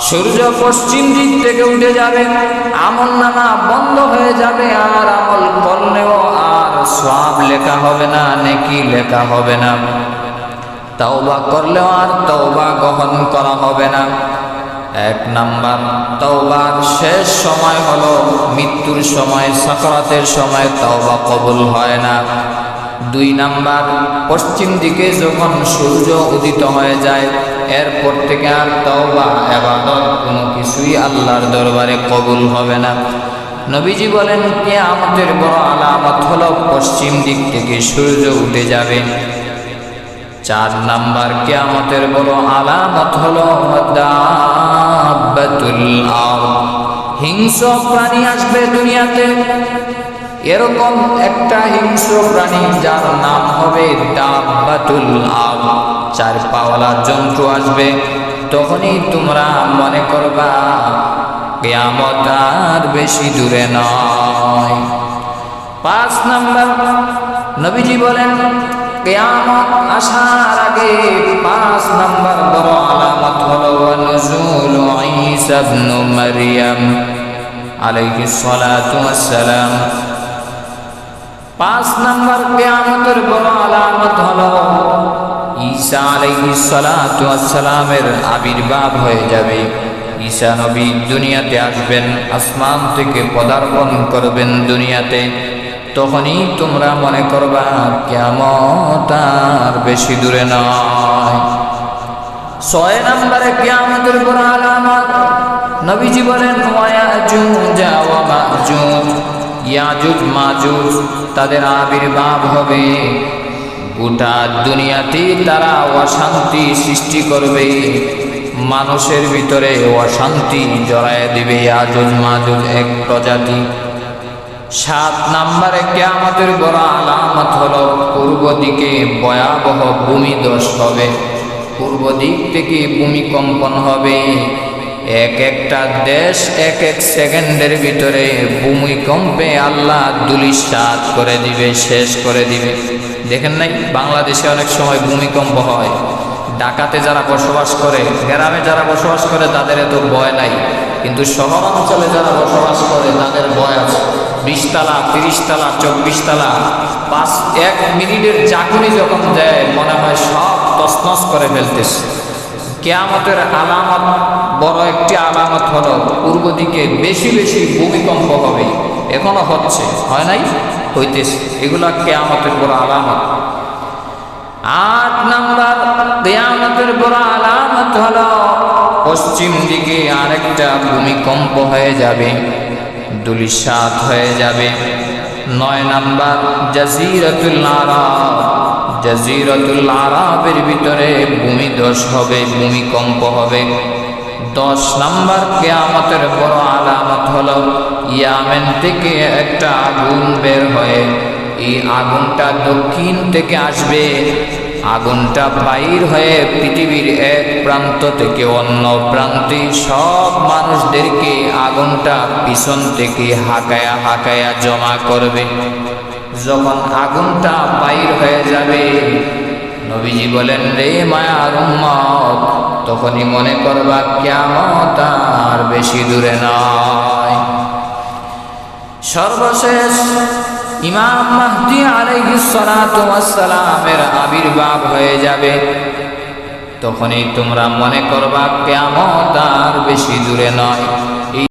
সূর্য পশ্চিম দিক থেকে উঠে যাবে, আমলনামা বন্ধ হয়ে যাবে, আর আমল করলেও আর সওয়াব লেখা হবে না, নেকি লেখা হবে না। তওবা করলেও আর তওবা গ্রহণ করা হবে না। এক নাম্বার, তওবার শেষ সময় হলো মৃত্যুর সময়, সাকরাতের সময় তওবা কবুল হয় না। দুই নাম্বার, পশ্চিম দিকে যখন সূর্য উদিত হয়ে যায়, এরপর থেকে আর তওবা ইবাদত কোনো কিছুই আল্লাহর দরবারে কবুল হবে না। নবীজি বলেন, কিয়ামতের বড় আলামত হলো পশ্চিম দিক থেকে সূর্য উঠে যাবে। চার নাম্বার, কিয়ামতের বড় আলামত হলো দাব্বাতুল আরদ, হিংস্র প্রাণী আসবে দুনিয়াতে। এরকম একটা হিংস্র প্রাণী যার নাম হবে দাব্বাতুল আরদ, চার পাওয়ালা জন্তু আসবে। তখনই তোমরা মনে করবা কিয়ামত আর বেশি দূরে নয়। পাঁচ নাম্বার, নবীজি বলেন, কিয়ামত আসার আগে পাঁচ নাম্বার বড় আলামত হলো নুজুলু ঈসা ইবনে মারইয়াম আলাইহিস সালাতু ওয়াস সালাম। পাঁচ নাম্বার কিয়ামতের বড় আলামত হলো ঈসা আলাইহিস সালাতু ওয়াস সালামের আবির্ভাব হয়ে যাবে। ঈসা নবী দুনিয়াতে আসবেন, আসমান থেকে পদার্পণ করবেন দুনিয়াতে। তখনই তোমরা মনে করবা কিয়ামত আর বেশি দূরে নয়। ছয় নম্বরে কিয়ামতের বড় আলামত, নবীজি বলেন, ওয়ায়াজুজ ওয়া মাজুজ, ইয়াজুজ মাজুজ তাদের আবির্ভাব হবে। গোটা দুনিয়াতে তারা অশান্তি সৃষ্টি করবে, মানুষের ভিতরে অশান্তি জড়ায় দিবে। ইয়াজুজ মাজুজ এক প্রজাতি। সাত নম্বরে কিয়ামতের বড় আলামত হলো পূর্ব দিকে ভয়াবহ ভূমিধস হবে, পূর্ব দিক থেকে ভূমিকম্পন হবে। এক একটা দেশ এক এক সেকেন্ডের ভিতরে ভূমিকম্পে আল্লাহ ধূলিসাৎ করে দিবে, শেষ করে দিবে। দেখেন নাই বাংলাদেশে অনেক সময় ভূমিকম্প হয়, ঢাকাতে যারা বসবাস করে, গ্রামে যারা বসবাস করে তাদের এত ভয় নাই, কিন্তু শহর অঞ্চলে যারা বসবাস করে তাদের ভয় আছে। 20 তলা, 30 তলা, 24 তলা, 1 মিনিটের ঝাঁকুনি যখন দেয় মনে হয় সব তছনছ করে ফেলতেছে। কিয়ামতের আলামত, বড় একটি আলামত হলো পূর্ব দিকে বেশি বেশি ভূমিকম্প হবে। এখনো হচ্ছে, হয় নাই, হইতেছে। এগুলা কিয়ামতের বড় আলামত। 8 নাম্বার, কিয়ামতের বড় আলামত হলো পশ্চিম দিকে আরেকটা ভূমিকম্প হয়ে যাবে, ধূলিসাৎ হয়ে যাবে। 9 নাম্বার, জাজিরাতুল আরব, জাজিরাতুল আরবের ভিতরে ভূমিধস হবে, ভূমিকম্প হবে। 10 নাম্বার, কিয়ামতের বড় আলামত হলো ইয়ামেন থেকে একটা আগুন বের হয়ে, এই আগুনটা দক্ষিণ থেকে আসবে। আগুনটা বাইর হয়ে পৃথিবীর এক প্রান্ত থেকে অন্য প্রান্তে সব মানুষদেরকে আগুনটা পিছন থেকে হাঁকায়া হাঁকায়া জমা করবে। যখন আগুনটা বাইর হয়ে যাবে, নবীজি বলেন, রে মায়ার উম্মত, তখনই মনে করবা কিয়ামত আর বেশি দূরে নয়। সর্বশেষ ইমাম মাহদী আলাইহিস সালাতু ওয়াস সালামের আবির্ভাব হয়ে যাবে। তখনই তোমরা মনে করবা কিয়ামত আর বেশি দূরে নয়।